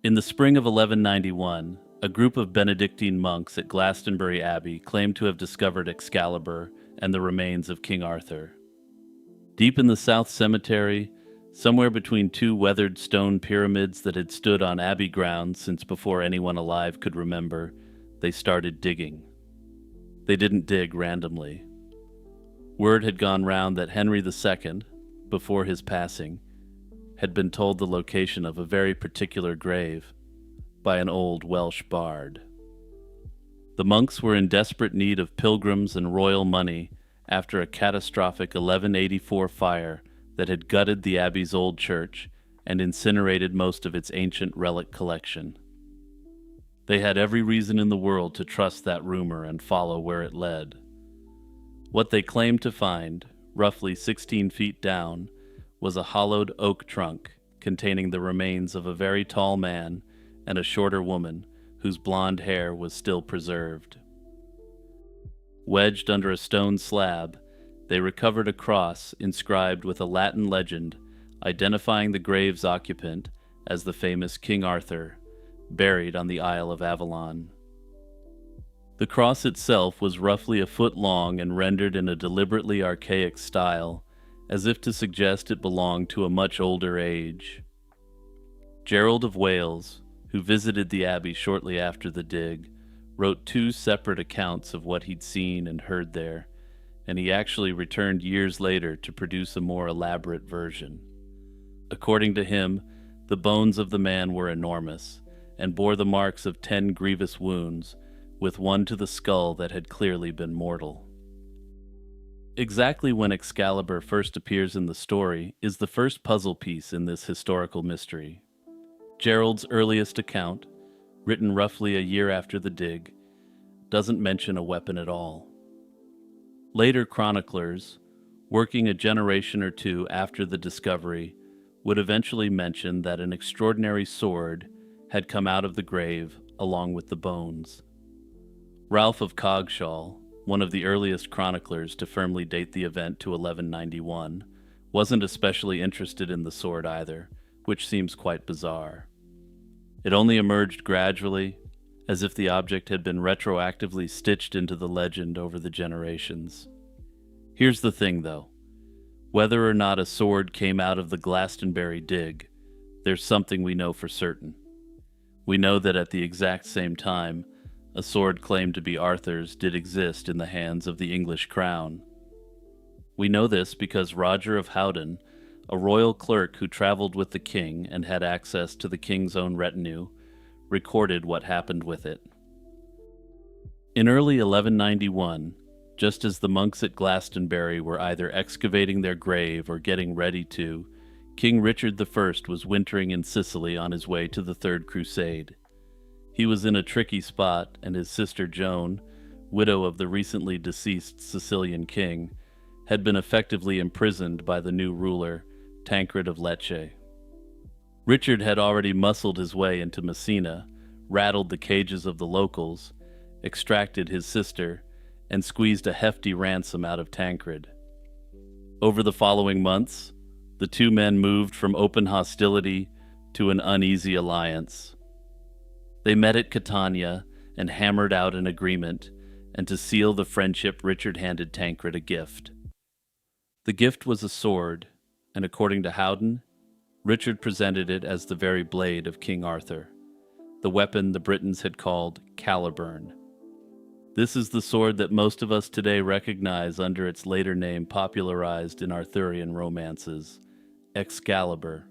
In the spring of 1191, a group of Benedictine monks at Glastonbury Abbey claimed to have discovered Excalibur and the remains of King Arthur. Deep in the South Cemetery, somewhere between two weathered stone pyramids that had stood on Abbey grounds since before anyone alive could remember, they started digging. They didn't dig randomly. Word had gone round that Henry II, before his passing, had been told the location of a very particular grave by an old Welsh bard. The monks were in desperate need of pilgrims and royal money after a catastrophic 1184 fire that had gutted the abbey's old church and incinerated most of its ancient relic collection. They had every reason in the world to trust that rumor and follow where it led. What they claimed to find, roughly 16 feet down, was a hollowed oak trunk containing the remains of a very tall man and a shorter woman whose blonde hair was still preserved. Wedged under a stone slab, they recovered a cross inscribed with a Latin legend identifying the grave's occupant as the famous King Arthur, buried on the Isle of Avalon. The cross itself was roughly a foot long and rendered in a deliberately archaic style, as if to suggest it belonged to a much older age. Gerald of Wales, who visited the abbey shortly after the dig, wrote 2 separate accounts of what he'd seen and heard there, and he actually returned years later to produce a more elaborate version. According to him, the bones of the man were enormous, and bore the marks of 10 grievous wounds, with one to the skull that had clearly been mortal. Exactly when Excalibur first appears in the story is the first puzzle piece in this historical mystery. Gerald's earliest account, written roughly a year after the dig, doesn't mention a weapon at all. Later chroniclers, working a generation or two after the discovery, would eventually mention that an extraordinary sword had come out of the grave along with the bones. Ralph of Coggeshall, one of the earliest chroniclers to firmly date the event to 1191, wasn't especially interested in the sword either, which seems quite bizarre. It only emerged gradually, as if the object had been retroactively stitched into the legend over the generations. Here's the thing, though. Whether or not a sword came out of the Glastonbury dig, there's something we know for certain. We know that at the exact same time, a sword claimed to be Arthur's did exist in the hands of the English crown. We know this because Roger of Howden, a royal clerk who traveled with the king and had access to the king's own retinue, recorded what happened with it. In early 1191, just as the monks at Glastonbury were either excavating their grave or getting ready to, King Richard I was wintering in Sicily on his way to the Third Crusade. He was in a tricky spot, and his sister Joan, widow of the recently deceased Sicilian king, had been effectively imprisoned by the new ruler, Tancred of Lecce. Richard had already muscled his way into Messina, rattled the cages of the locals, extracted his sister, and squeezed a hefty ransom out of Tancred. Over the following months, the two men moved from open hostility to an uneasy alliance. They met at Catania and hammered out an agreement, and to seal the friendship, Richard handed Tancred a gift. The gift was a sword, and according to Howden, Richard presented it as the very blade of King Arthur, the weapon the Britons had called Caliburn. This is the sword that most of us today recognize under its later name popularized in Arthurian romances, Excalibur.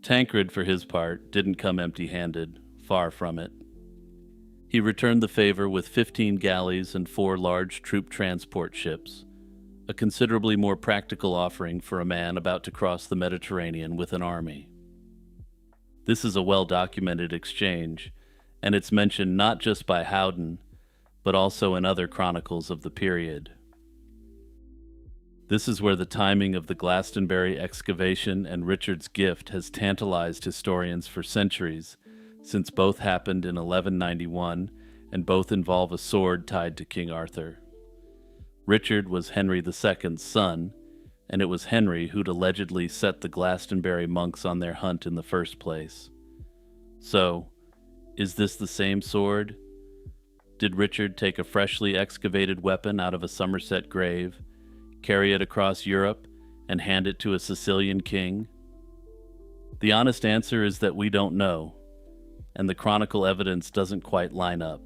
Tancred, for his part, didn't come empty-handed. Far from it. He returned the favor with 15 galleys and 4 large troop transport ships, a considerably more practical offering for a man about to cross the Mediterranean with an army. This is a well-documented exchange, and it's mentioned not just by Howden, but also in other chronicles of the period. This is where the timing of the Glastonbury excavation and Richard's gift has tantalized historians for centuries, since both happened in 1191 and both involve a sword tied to King Arthur. Richard was Henry II's son, and it was Henry who'd allegedly set the Glastonbury monks on their hunt in the first place. So, is this the same sword? Did Richard take a freshly excavated weapon out of a Somerset grave, carry it across Europe, and hand it to a Sicilian king? The honest answer is that we don't know, and the chronicle evidence doesn't quite line up.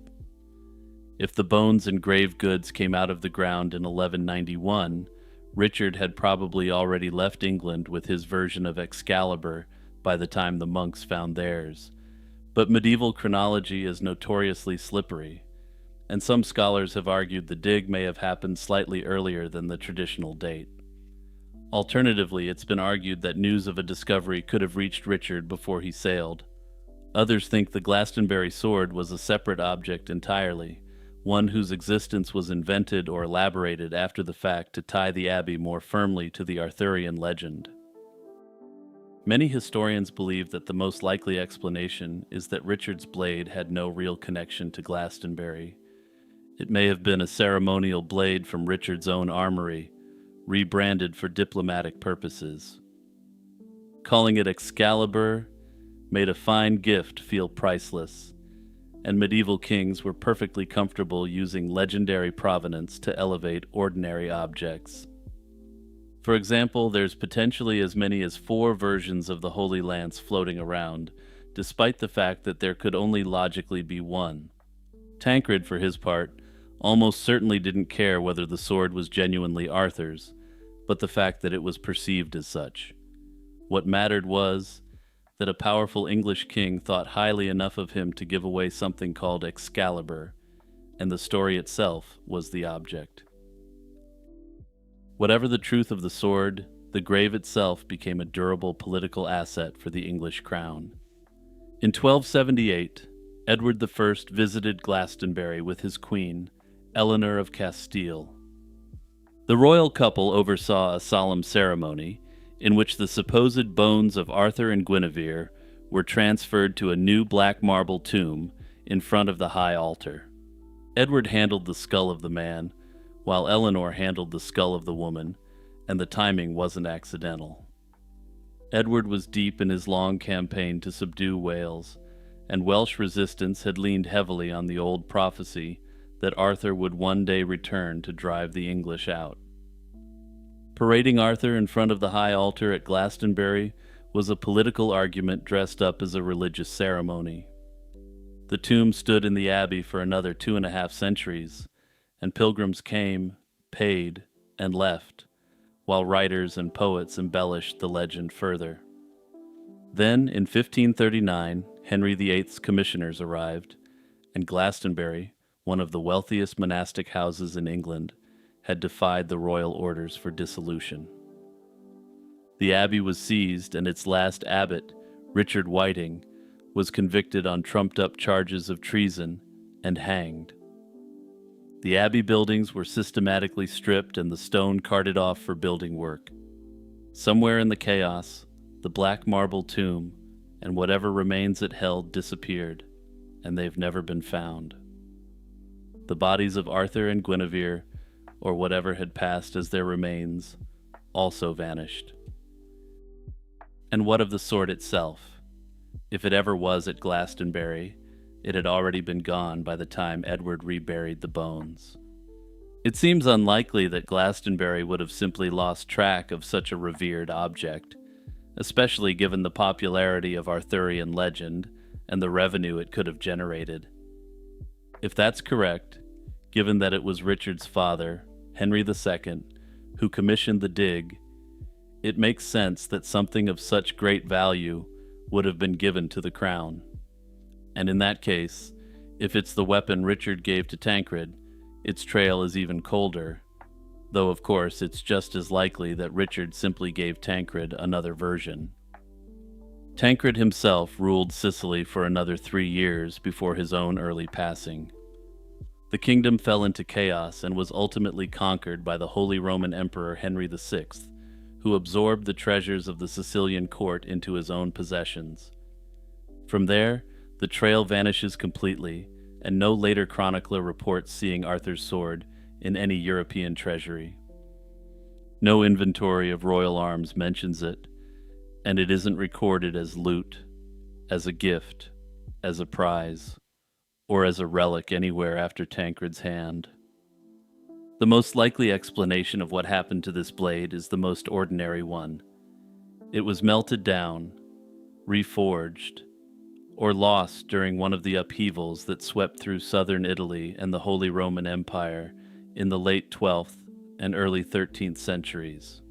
If the bones and grave goods came out of the ground in 1191, Richard had probably already left England with his version of Excalibur by the time the monks found theirs. But medieval chronology is notoriously slippery, and some scholars have argued the dig may have happened slightly earlier than the traditional date. Alternatively, it's been argued that news of a discovery could have reached Richard before he sailed. Others think the Glastonbury sword was a separate object entirely, one whose existence was invented or elaborated after the fact to tie the abbey more firmly to the Arthurian legend. Many historians believe that the most likely explanation is that Richard's blade had no real connection to Glastonbury. It may have been a ceremonial blade from Richard's own armory, rebranded for diplomatic purposes. Calling it Excalibur made a fine gift feel priceless, and medieval kings were perfectly comfortable using legendary provenance to elevate ordinary objects. For example, there's potentially as many as 4 versions of the Holy Lance floating around, despite the fact that there could only logically be one. Tancred, for his part, almost certainly didn't care whether the sword was genuinely Arthur's, but the fact that it was perceived as such. What mattered was that a powerful English king thought highly enough of him to give away something called Excalibur, and the story itself was the object. Whatever the truth of the sword, the grave itself became a durable political asset for the English crown. In 1278, Edward I visited Glastonbury with his queen, Eleanor of Castile. The royal couple oversaw a solemn ceremony in which the supposed bones of Arthur and Guinevere were transferred to a new black marble tomb in front of the high altar. Edward handled the skull of the man, while Eleanor handled the skull of the woman, and the timing wasn't accidental. Edward was deep in his long campaign to subdue Wales, and Welsh resistance had leaned heavily on the old prophecy that Arthur would one day return to drive the English out. Parading Arthur in front of the high altar at Glastonbury was a political argument dressed up as a religious ceremony. The tomb stood in the abbey for another 2.5 centuries, and pilgrims came, paid, and left, while writers and poets embellished the legend further. Then, in 1539, Henry VIII's commissioners arrived, and Glastonbury, one of the wealthiest monastic houses in England, had defied the royal orders for dissolution. The abbey was seized, and its last abbot, Richard Whiting, was convicted on trumped-up charges of treason and hanged. The abbey buildings were systematically stripped and the stone carted off for building work. Somewhere in the chaos, the black marble tomb and whatever remains it held disappeared, and they've never been found. The bodies of Arthur and Guinevere, or whatever had passed as their remains, also vanished. And what of the sword itself? If it ever was at Glastonbury, it had already been gone by the time Edward reburied the bones. It seems unlikely that Glastonbury would have simply lost track of such a revered object, especially given the popularity of Arthurian legend and the revenue it could have generated. If that's correct, given that it was Richard's father, Henry II, who commissioned the dig, it makes sense that something of such great value would have been given to the crown. And in that case, if it's the weapon Richard gave to Tancred, its trail is even colder, though of course it's just as likely that Richard simply gave Tancred another version. Tancred himself ruled Sicily for another 3 years before his own early passing. The kingdom fell into chaos and was ultimately conquered by the Holy Roman Emperor Henry VI, who absorbed the treasures of the Sicilian court into his own possessions. From there, the trail vanishes completely, and no later chronicler reports seeing Arthur's sword in any European treasury. No inventory of royal arms mentions it, and it isn't recorded as loot, as a gift, as a prize, or as a relic anywhere after Tancred's hand. The most likely explanation of what happened to this blade is the most ordinary one. It was melted down, reforged, or lost during one of the upheavals that swept through southern Italy and the Holy Roman Empire in the late 12th and early 13th centuries.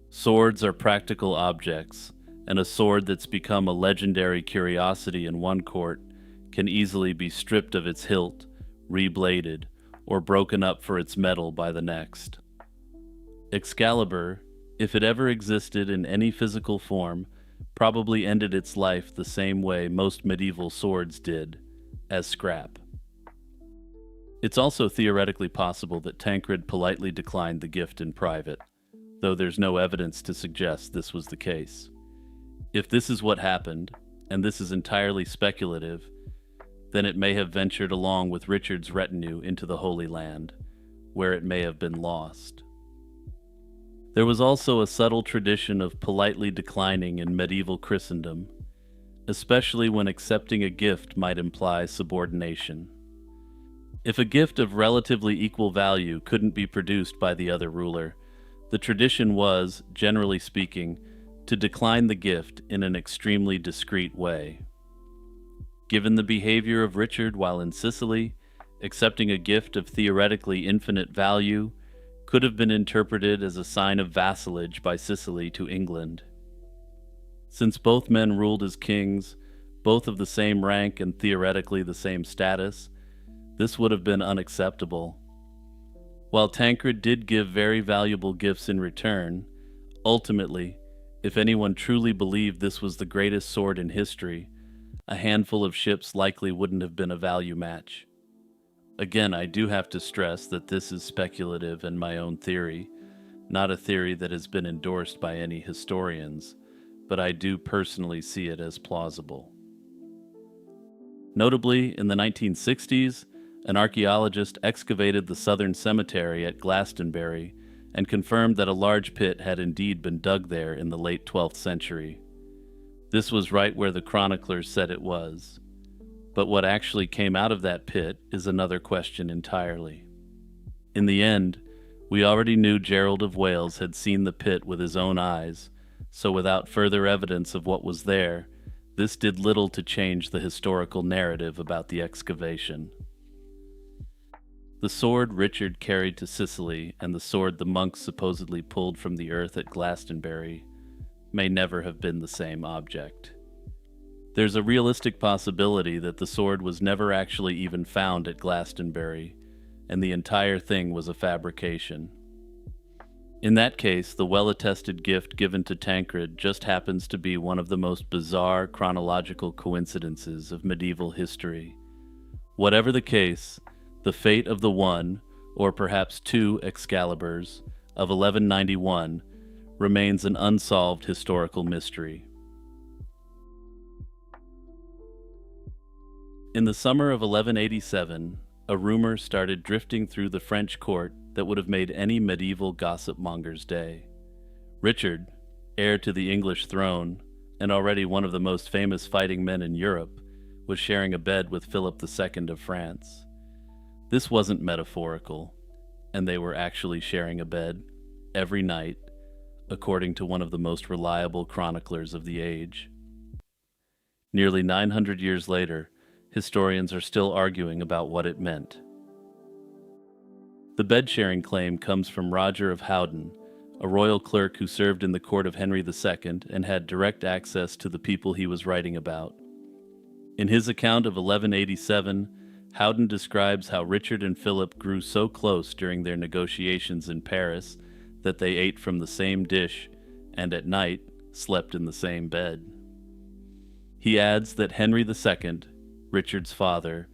Swords are practical objects, and a sword that's become a legendary curiosity in one court can easily be stripped of its hilt, rebladed, or broken up for its metal by the next. Excalibur, if it ever existed in any physical form, probably ended its life the same way most medieval swords did, as scrap. It's also theoretically possible that Tancred politely declined the gift in private, though there's no evidence to suggest this was the case. If this is what happened, and this is entirely speculative, then it may have ventured along with Richard's retinue into the Holy Land, where it may have been lost. There was also a subtle tradition of politely declining in medieval Christendom, especially when accepting a gift might imply subordination. If a gift of relatively equal value couldn't be produced by the other ruler, the tradition was, generally speaking, to decline the gift in an extremely discreet way. Given the behavior of Richard while in Sicily, accepting a gift of theoretically infinite value could have been interpreted as a sign of vassalage by Sicily to England. Since both men ruled as kings, both of the same rank and theoretically the same status, this would have been unacceptable. While Tancred did give very valuable gifts in return, ultimately, if anyone truly believed this was the greatest sword in history, a handful of ships likely wouldn't have been a value match. Again, I do have to stress that this is speculative and my own theory, not a theory that has been endorsed by any historians, but I do personally see it as plausible. Notably, in the 1960s, an archaeologist excavated the southern cemetery at Glastonbury and confirmed that a large pit had indeed been dug there in the late 12th century. This was right where the chroniclers said it was. But what actually came out of that pit is another question entirely. In the end, we already knew Gerald of Wales had seen the pit with his own eyes, so without further evidence of what was there, this did little to change the historical narrative about the excavation. The sword Richard carried to Sicily and the sword the monks supposedly pulled from the earth at Glastonbury may never have been the same object. There's a realistic possibility that the sword was never actually even found at Glastonbury, and the entire thing was a fabrication. In that case, the well-attested gift given to Tancred just happens to be one of the most bizarre chronological coincidences of medieval history. Whatever the case, the fate of the one, or perhaps two, Excaliburs of 1191 remains an unsolved historical mystery. In the summer of 1187, a rumor started drifting through the French court that would have made any medieval gossip-monger's day. Richard, heir to the English throne, and already one of the most famous fighting men in Europe, was sharing a bed with Philip II of France. This wasn't metaphorical, and they were actually sharing a bed every night, according to one of the most reliable chroniclers of the age. Nearly 900 years later, historians are still arguing about what it meant. The bed-sharing claim comes from Roger of Howden, a royal clerk who served in the court of Henry II and had direct access to the people he was writing about. In his account of 1187, Howden describes how Richard and Philip grew so close during their negotiations in Paris that they ate from the same dish and at night slept in the same bed. He adds that Henry II, Richard's father,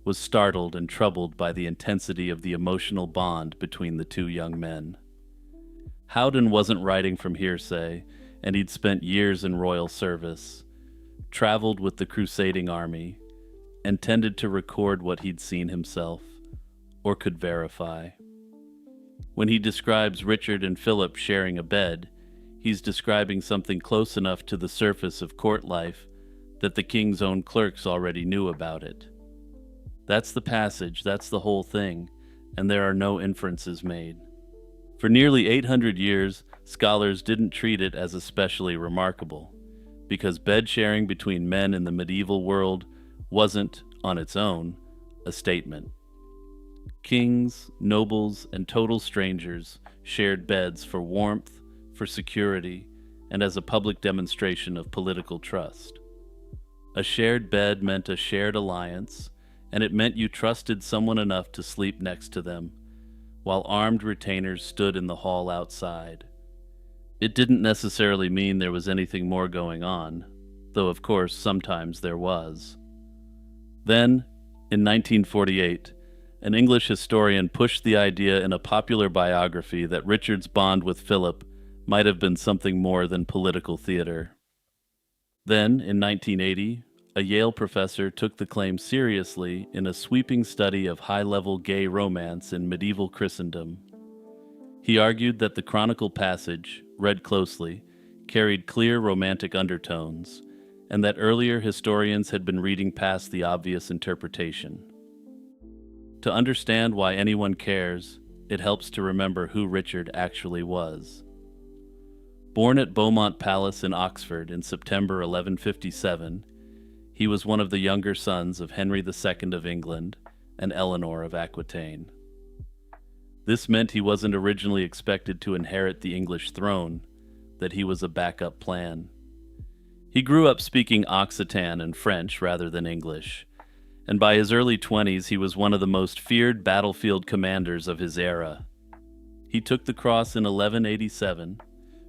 was startled and troubled by the intensity of the emotional bond between the two young men. Howden wasn't writing from hearsay, and he'd spent years in royal service, traveled with the crusading army, and tended to record what he'd seen himself, or could verify. When he describes Richard and Philip sharing a bed, he's describing something close enough to the surface of court life that the king's own clerks already knew about it. That's the passage, that's the whole thing, and there are no inferences made. For nearly 800 years, scholars didn't treat it as especially remarkable, because bed sharing between men in the medieval world wasn't, on its own, a statement. Kings, nobles, and total strangers shared beds for warmth, for security, and as a public demonstration of political trust. A shared bed meant a shared alliance, and it meant you trusted someone enough to sleep next to them, while armed retainers stood in the hall outside. It didn't necessarily mean there was anything more going on, though of course sometimes there was. Then, in 1948, an English historian pushed the idea in a popular biography that Richard's bond with Philip might have been something more than political theater. Then, in 1980, a Yale professor took the claim seriously in a sweeping study of high-level gay romance in medieval Christendom. He argued that the chronicle passage, read closely, carried clear romantic undertones, and that earlier historians had been reading past the obvious interpretation. To understand why anyone cares, it helps to remember who Richard actually was. Born at Beaumont Palace in Oxford in September 1157, he was one of the younger sons of Henry II of England and Eleanor of Aquitaine. This meant he wasn't originally expected to inherit the English throne, that he was a backup plan. He grew up speaking Occitan and French rather than English, and by his early 20s he was one of the most feared battlefield commanders of his era. He took the cross in 1187,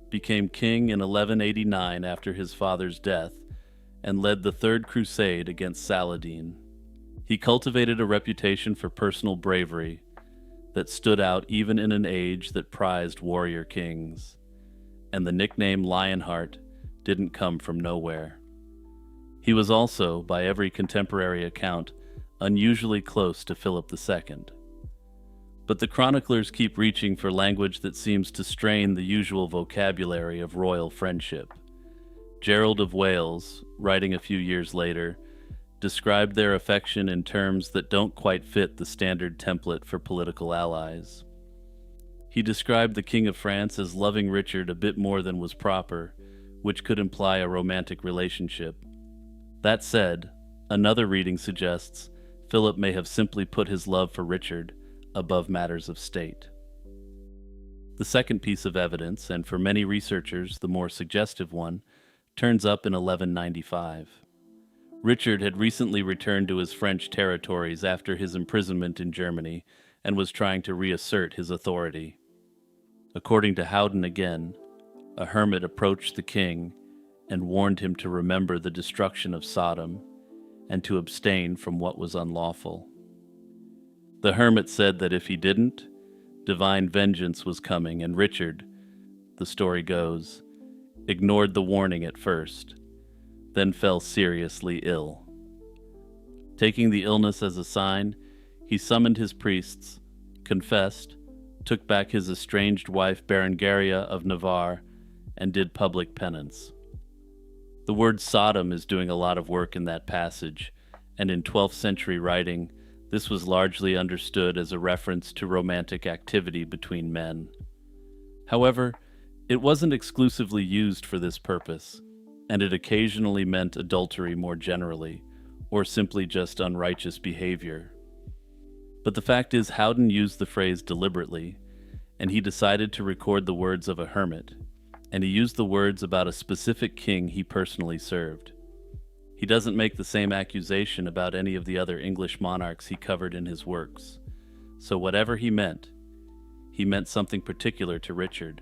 became king in 1189 after his father's death, and led the Third Crusade against Saladin. He cultivated a reputation for personal bravery that stood out even in an age that prized warrior kings, and the nickname Lionheart didn't come from nowhere. He was also, by every contemporary account, unusually close to Philip II. But the chroniclers keep reaching for language that seems to strain the usual vocabulary of royal friendship. Gerald of Wales, writing a few years later, described their affection in terms that don't quite fit the standard template for political allies. He described the King of France as loving Richard a bit more than was proper, which could imply a romantic relationship. That said, another reading suggests Philip may have simply put his love for Richard above matters of state. The second piece of evidence, and for many researchers the more suggestive one, turns up in 1195. Richard had recently returned to his French territories after his imprisonment in Germany and was trying to reassert his authority. According to Howden again, a hermit approached the king and warned him to remember the destruction of Sodom and to abstain from what was unlawful. The hermit said that if he didn't, divine vengeance was coming, and Richard, the story goes, ignored the warning at first, then fell seriously ill. Taking the illness as a sign, he summoned his priests, confessed, took back his estranged wife Berengaria of Navarre, and did public penance. The word Sodom is doing a lot of work in that passage, and in 12th century writing, this was largely understood as a reference to romantic activity between men. However, it wasn't exclusively used for this purpose, and it occasionally meant adultery more generally, or simply just unrighteous behavior. But the fact is, Howden used the phrase deliberately, and he decided to record the words of a hermit, and he used the words about a specific king he personally served. He doesn't make the same accusation about any of the other English monarchs he covered in his works, so whatever he meant something particular to Richard.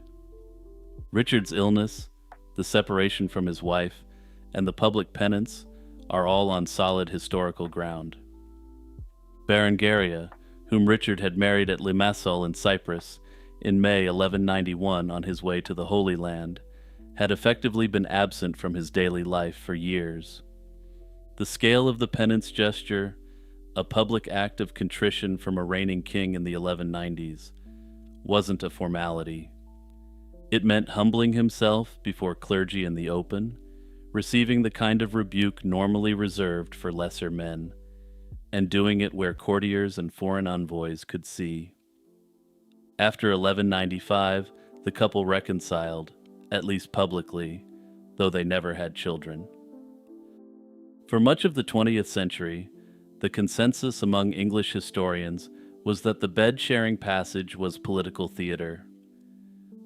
Richard's illness, the separation from his wife, and the public penance are all on solid historical ground. Berengaria, whom Richard had married at Limassol in Cyprus in May 1191 on his way to the Holy Land, had effectively been absent from his daily life for years. The scale of the penance gesture, a public act of contrition from a reigning king in the 1190s, wasn't a formality. It meant humbling himself before clergy in the open, receiving the kind of rebuke normally reserved for lesser men, and doing it where courtiers and foreign envoys could see. After 1195, the couple reconciled, at least publicly, though they never had children. For much of the 20th century, the consensus among English historians was that the bed-sharing passage was political theater.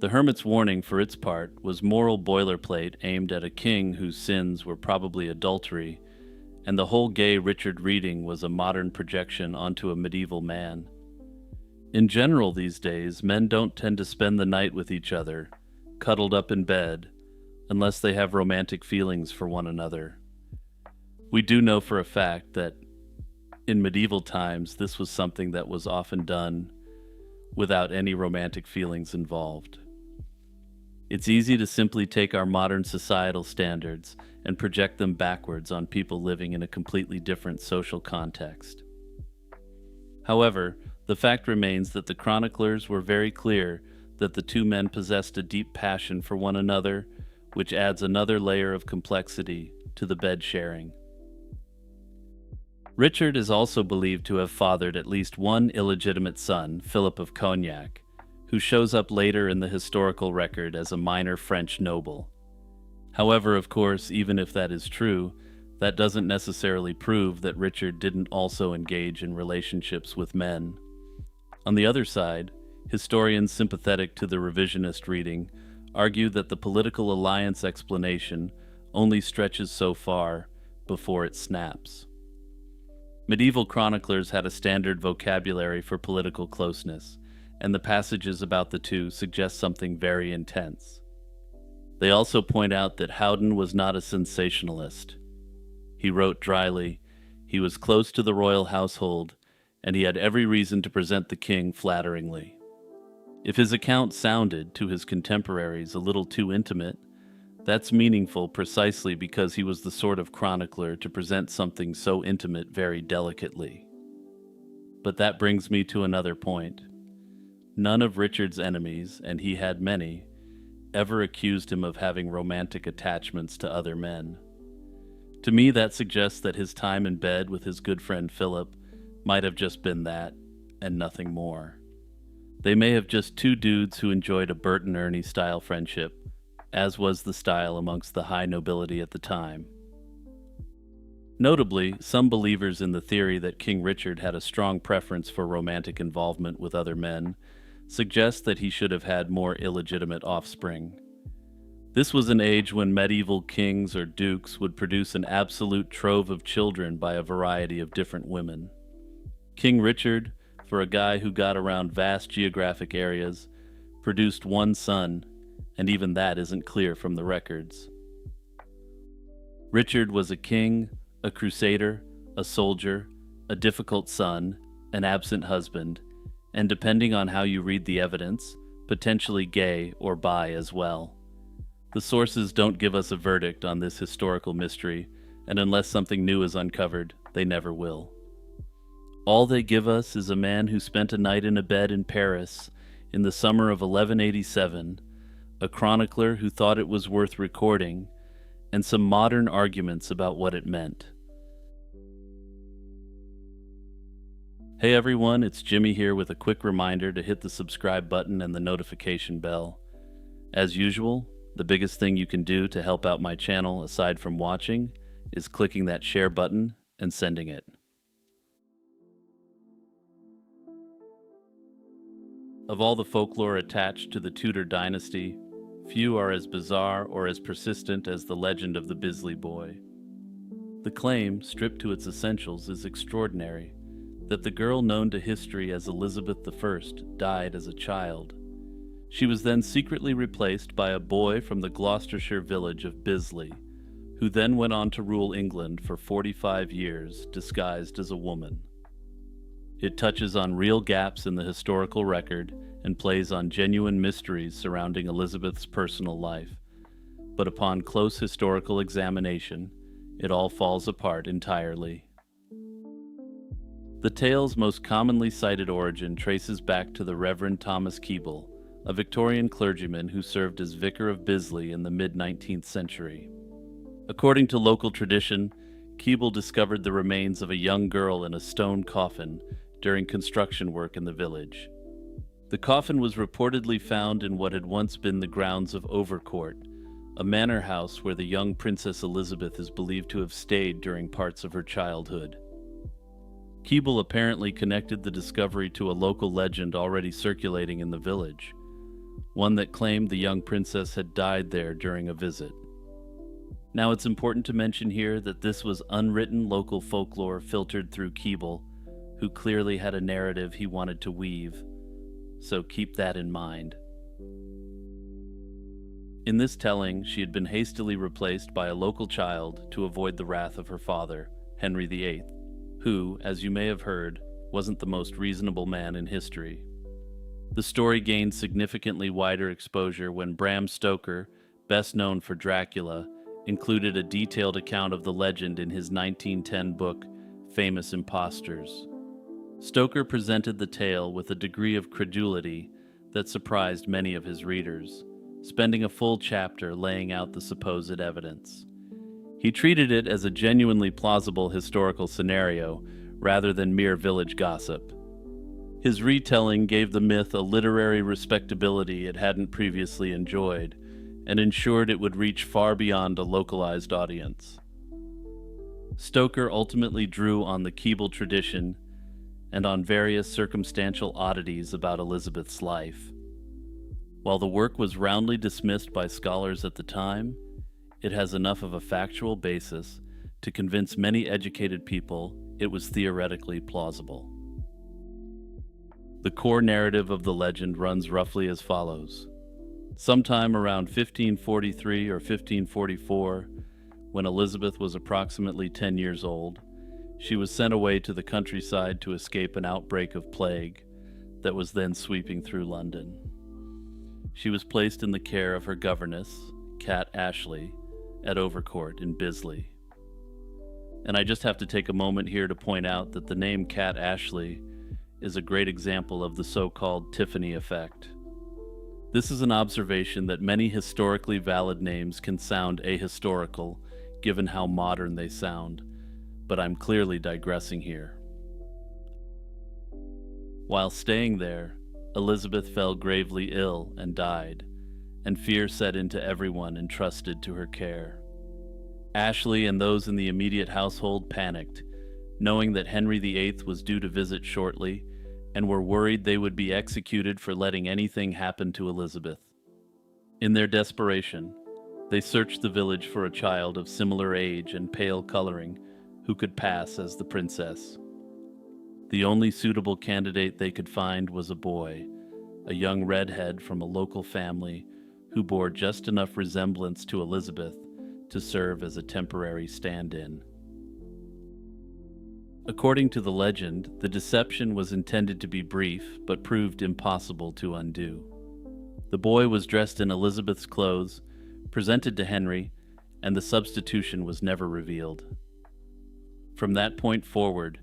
The Hermit's Warning, for its part, was moral boilerplate aimed at a king whose sins were probably adultery, and the whole gay Richard reading was a modern projection onto a medieval man. In general these days, men don't tend to spend the night with each other, cuddled up in bed, unless they have romantic feelings for one another. We do know for a fact that in medieval times this was something that was often done without any romantic feelings involved. It's easy to simply take our modern societal standards and project them backwards on people living in a completely different social context. However, the fact remains that the chroniclers were very clear that the two men possessed a deep passion for one another, which adds another layer of complexity to the bed sharing. Richard is also believed to have fathered at least one illegitimate son, Philip of Cognac, who shows up later in the historical record as a minor French noble. However, of course, even if that is true, that doesn't necessarily prove that Richard didn't also engage in relationships with men. On the other side, historians sympathetic to the revisionist reading argue that the political alliance explanation only stretches so far before it snaps. Medieval chroniclers had a standard vocabulary for political closeness, and the passages about the two suggest something very intense. They also point out that Howden was not a sensationalist. He wrote dryly, he was close to the royal household, and he had every reason to present the king flatteringly. If his account sounded, to his contemporaries, a little too intimate, that's meaningful precisely because he was the sort of chronicler to present something so intimate very delicately. But that brings me to another point. None of Richard's enemies, and he had many, ever accused him of having romantic attachments to other men. To me, that suggests that his time in bed with his good friend Philip might have just been that, and nothing more. They may have just two dudes who enjoyed a Bert and Ernie style friendship, as was the style amongst the high nobility at the time. Notably, some believers in the theory that King Richard had a strong preference for romantic involvement with other men suggest that he should have had more illegitimate offspring. This was an age when medieval kings or dukes would produce an absolute trove of children by a variety of different women. King Richard, for a guy who got around vast geographic areas, produced one son, and even that isn't clear from the records. Richard was a king, a crusader, a soldier, a difficult son, an absent husband, and depending on how you read the evidence, potentially gay or bi as well. The sources don't give us a verdict on this historical mystery, and unless something new is uncovered, they never will. All they give us is a man who spent a night in a bed in Paris in the summer of 1187, a chronicler who thought it was worth recording, and some modern arguments about what it meant. Hey everyone, it's Jimmy here with a quick reminder to hit the subscribe button and the notification bell. As usual, the biggest thing you can do to help out my channel aside from watching is clicking that share button and sending it. Of all the folklore attached to the Tudor dynasty, few are as bizarre or as persistent as the legend of the Bisley Boy. The claim, stripped to its essentials, is extraordinary, that the girl known to history as Elizabeth I died as a child. She was then secretly replaced by a boy from the Gloucestershire village of Bisley, who then went on to rule England for 45 years, disguised as a woman. It touches on real gaps in the historical record and plays on genuine mysteries surrounding Elizabeth's personal life. But upon close historical examination, it all falls apart entirely. The tale's most commonly cited origin traces back to the Reverend Thomas Keble, a Victorian clergyman who served as vicar of Bisley in the mid-19th century. According to local tradition, Keble discovered the remains of a young girl in a stone coffin during construction work in the village. The coffin was reportedly found in what had once been the grounds of Overcourt, a manor house where the young Princess Elizabeth is believed to have stayed during parts of her childhood. Keble apparently connected the discovery to a local legend already circulating in the village, one that claimed the young princess had died there during a visit. Now, it's important to mention here that this was unwritten local folklore filtered through Keble, who clearly had a narrative he wanted to weave, so keep that in mind. In this telling, she had been hastily replaced by a local child to avoid the wrath of her father, Henry VIII, who, as you may have heard, wasn't the most reasonable man in history. The story gained significantly wider exposure when Bram Stoker, best known for Dracula, included a detailed account of the legend in his 1910 book, Famous Impostors. Stoker presented the tale with a degree of credulity that surprised many of his readers, spending a full chapter laying out the supposed evidence. He treated it as a genuinely plausible historical scenario rather than mere village gossip. His retelling gave the myth a literary respectability it hadn't previously enjoyed, and ensured it would reach far beyond a localized audience. Stoker ultimately drew on the Keble tradition and on various circumstantial oddities about Elizabeth's life. While the work was roundly dismissed by scholars at the time, it has enough of a factual basis to convince many educated people it was theoretically plausible. The core narrative of the legend runs roughly as follows. Sometime around 1543 or 1544, when Elizabeth was approximately 10 years old, she was sent away to the countryside to escape an outbreak of plague that was then sweeping through London. She was placed in the care of her governess, Cat Ashley, at Overcourt in Bisley. And I just have to take a moment here to point out that the name Cat Ashley is a great example of the so-called Tiffany effect. This is an observation that many historically valid names can sound ahistorical, given how modern they sound, but I'm clearly digressing here. While staying there, Elizabeth fell gravely ill and died, and fear set into everyone entrusted to her care. Ashley and those in the immediate household panicked, knowing that Henry VIII was due to visit shortly, and were worried they would be executed for letting anything happen to Elizabeth. In their desperation, they searched the village for a child of similar age and pale coloring who could pass as the princess. The only suitable candidate they could find was a boy, a young redhead from a local family who bore just enough resemblance to Elizabeth to serve as a temporary stand-in. According to the legend, the deception was intended to be brief, but proved impossible to undo. The boy was dressed in Elizabeth's clothes, presented to Henry, and the substitution was never revealed. From that point forward,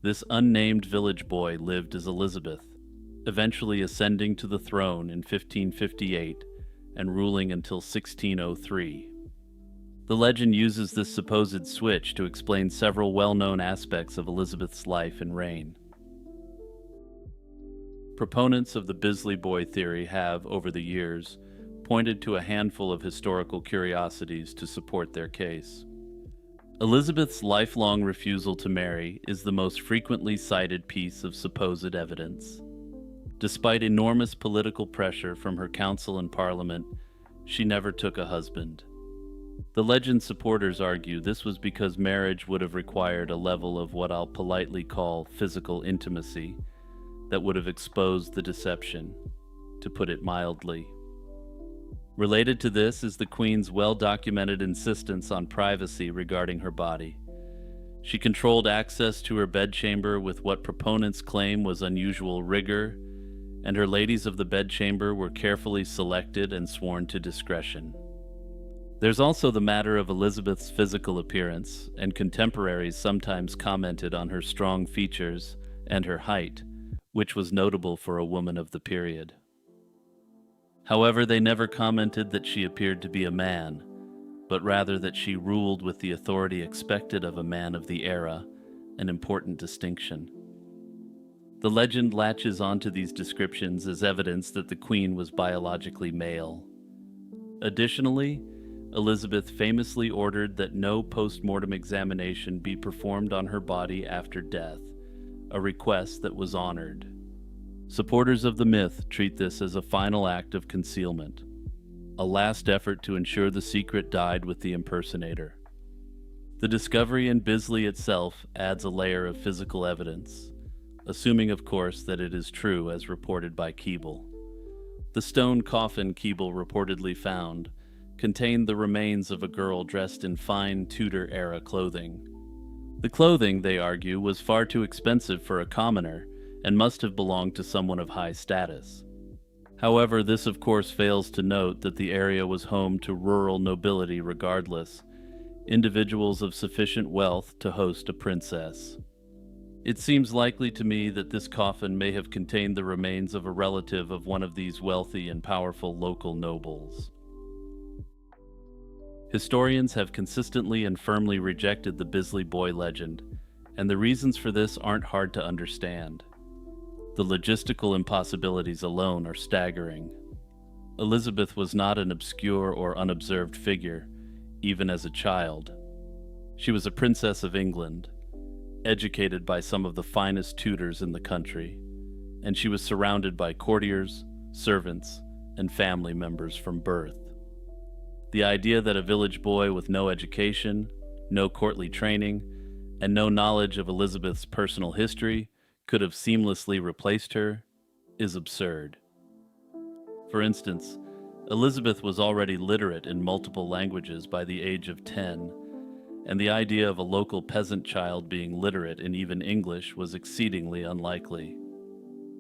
this unnamed village boy lived as Elizabeth, eventually ascending to the throne in 1558 and ruling until 1603. The legend uses this supposed switch to explain several well-known aspects of Elizabeth's life and reign. Proponents of the Bisley Boy theory have, over the years, pointed to a handful of historical curiosities to support their case. Elizabeth's lifelong refusal to marry is the most frequently cited piece of supposed evidence. Despite enormous political pressure from her council and parliament, she never took a husband. The legend's supporters argue this was because marriage would have required a level of what I'll politely call physical intimacy that would have exposed the deception, to put it mildly. Related to this is the Queen's well-documented insistence on privacy regarding her body. She controlled access to her bedchamber with what proponents claim was unusual rigor, and her ladies of the bedchamber were carefully selected and sworn to discretion. There's also the matter of Elizabeth's physical appearance, and contemporaries sometimes commented on her strong features and her height, which was notable for a woman of the period. However, they never commented that she appeared to be a man, but rather that she ruled with the authority expected of a man of the era, an important distinction. The legend latches onto these descriptions as evidence that the queen was biologically male. Additionally, Elizabeth famously ordered that no post-mortem examination be performed on her body after death, a request that was honored. Supporters of the myth treat this as a final act of concealment, a last effort to ensure the secret died with the impersonator. The discovery in Bisley itself adds a layer of physical evidence, assuming of course that it is true as reported by Keble. The stone coffin Keble reportedly found contained the remains of a girl dressed in fine Tudor-era clothing. The clothing, they argue, was far too expensive for a commoner and must have belonged to someone of high status. However, this of course fails to note that the area was home to rural nobility regardless, individuals of sufficient wealth to host a princess. It seems likely to me that this coffin may have contained the remains of a relative of one of these wealthy and powerful local nobles. Historians have consistently and firmly rejected the Bisley Boy legend, and the reasons for this aren't hard to understand. The logistical impossibilities alone are staggering. Elizabeth was not an obscure or unobserved figure, even as a child. She was a princess of England, educated by some of the finest tutors in the country, and she was surrounded by courtiers, servants, and family members from birth. The idea that a village boy with no education, no courtly training, and no knowledge of Elizabeth's personal history could have seamlessly replaced her is absurd. For instance, Elizabeth was already literate in multiple languages by the age of 10, and the idea of a local peasant child being literate in even English was exceedingly unlikely.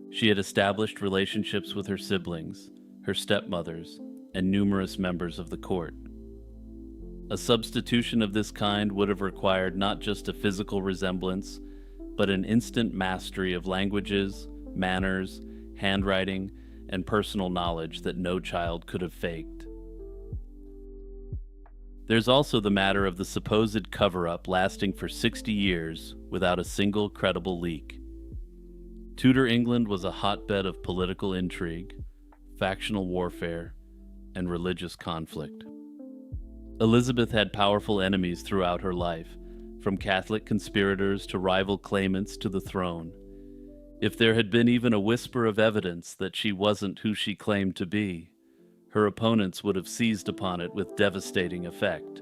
She had established relationships with her siblings, her stepmothers, and numerous members of the court. A substitution of this kind would have required not just a physical resemblance, but an instant mastery of languages, manners, handwriting, and personal knowledge that no child could have faked. There's also the matter of the supposed cover-up lasting for 60 years without a single credible leak. Tudor England was a hotbed of political intrigue, factional warfare, and religious conflict. Elizabeth had powerful enemies throughout her life, from Catholic conspirators to rival claimants to the throne. If there had been even a whisper of evidence that she wasn't who she claimed to be, her opponents would have seized upon it with devastating effect.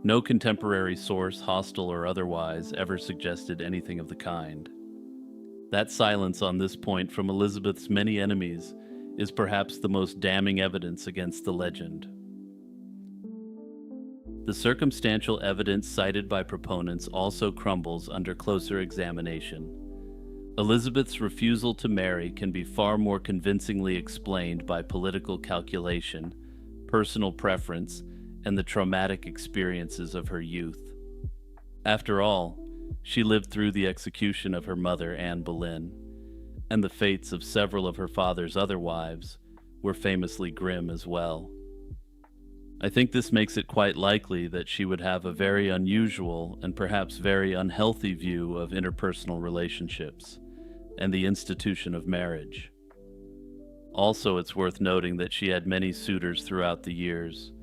No contemporary source, hostile or otherwise, ever suggested anything of the kind. That silence on this point from Elizabeth's many enemies is perhaps the most damning evidence against the legend. The circumstantial evidence cited by proponents also crumbles under closer examination. Elizabeth's refusal to marry can be far more convincingly explained by political calculation, personal preference, and the traumatic experiences of her youth. After all, she lived through the execution of her mother, Anne Boleyn, and the fates of several of her father's other wives were famously grim as well. I think this makes it quite likely that she would have a very unusual and perhaps very unhealthy view of interpersonal relationships and the institution of marriage. Also, it's worth noting that she had many suitors throughout the years,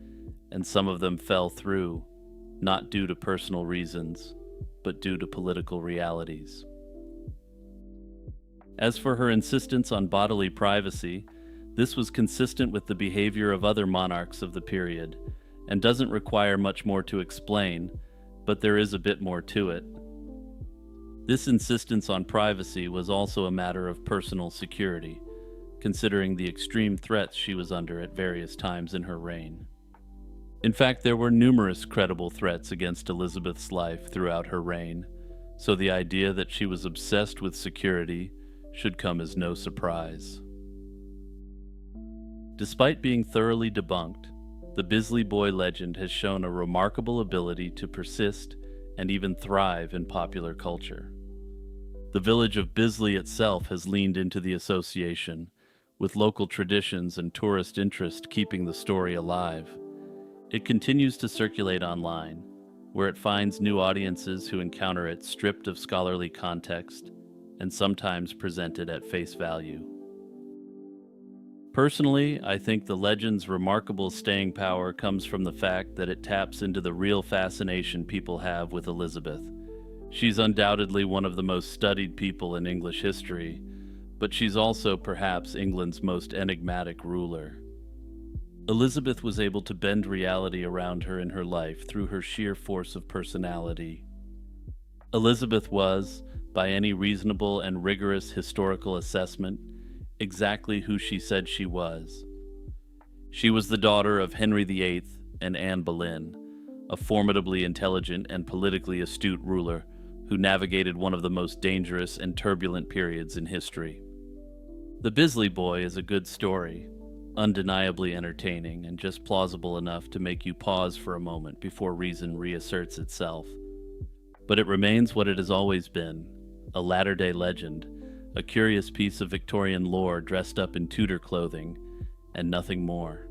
and some of them fell through, not due to personal reasons, but due to political realities. As for her insistence on bodily privacy, this was consistent with the behavior of other monarchs of the period, and doesn't require much more to explain, but there is a bit more to it. This insistence on privacy was also a matter of personal security, considering the extreme threats she was under at various times in her reign. In fact, there were numerous credible threats against Elizabeth's life throughout her reign, so the idea that she was obsessed with security should come as no surprise. Despite being thoroughly debunked, the Bisley Boy legend has shown a remarkable ability to persist and even thrive in popular culture. The village of Bisley itself has leaned into the association, with local traditions and tourist interest keeping the story alive. It continues to circulate online, where it finds new audiences who encounter it stripped of scholarly context and sometimes presented at face value. Personally, I think the legend's remarkable staying power comes from the fact that it taps into the real fascination people have with Elizabeth. She's undoubtedly one of the most studied people in English history, but she's also perhaps England's most enigmatic ruler. Elizabeth was able to bend reality around her in her life through her sheer force of personality. Elizabeth was, by any reasonable and rigorous historical assessment, exactly who she said she was. She was the daughter of Henry VIII and Anne Boleyn, a formidably intelligent and politically astute ruler who navigated one of the most dangerous and turbulent periods in history. The Bisley Boy is a good story, undeniably entertaining and just plausible enough to make you pause for a moment before reason reasserts itself. But it remains what it has always been, a latter-day legend, a curious piece of Victorian lore dressed up in Tudor clothing, and nothing more.